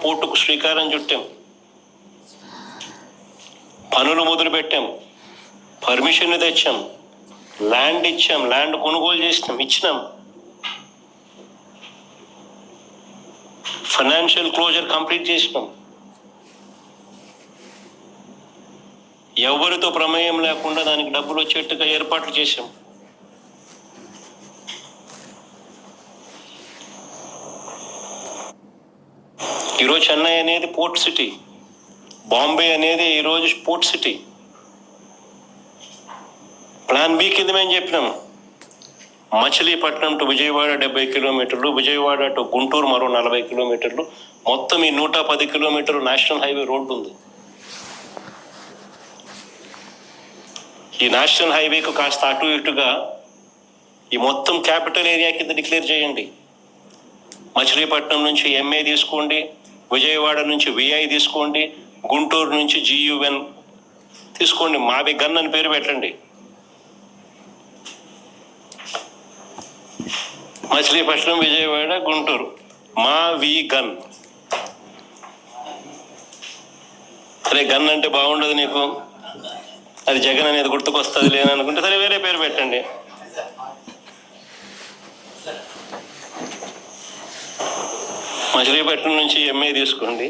పోర్టుకు శ్రీకారం చుట్టాం, పనులు మొదలు పెట్టాం, పర్మిషన్ తెచ్చాం, ల్యాండ్ ఇచ్చాం, ల్యాండ్ కొనుగోలు ఇచ్చినాం, ఫైనాన్షియల్ క్లోజర్ కంప్లీట్ చేసినాం. ఎవరితో ప్రమేయం లేకుండా దానికి డబ్బులు వచ్చేట్టుగా ఏర్పాట్లు చేశాం. ఈరోజు చెన్నై అనేది పోర్ట్ సిటీ, బాంబే అనేది ఈరోజు పోర్ట్ సిటీ. ప్లాన్ బి కింద మేము చెప్పినాము, మచిలీపట్నం టు విజయవాడ 70 కిలోమీటర్లు, విజయవాడ టు గుంటూరు మరో 40 కిలోమీటర్లు, మొత్తం ఈ 110 కిలోమీటర్లు నేషనల్ హైవే రోడ్డు ఉంది. ఈ నేషనల్ హైవేకు కాస్త అటు ఇటుగా ఈ మొత్తం క్యాపిటల్ ఏరియా కింద డిక్లేర్ చేయండి. మచిలీపట్నం నుంచి ఎంఏ తీసుకోండి, విజయవాడ నుంచి విఐ తీసుకోండి, గుంటూరు నుంచి జియుఎన్ తీసుకోండి, మావి గన్ అని పేరు పెట్టండి. మచిలీపట్నం, విజయవాడ, గుంటూరు, మా వి గన్. అరే గన్ అంటే బాగుండదు నీకు, అది జగన్ అనేది గుర్తుకొస్తుంది లేననుకుంటే సరే వేరే పేరు పెట్టండి. మచిలీపట్నం నుంచి ఎంఏ తీసుకోండి.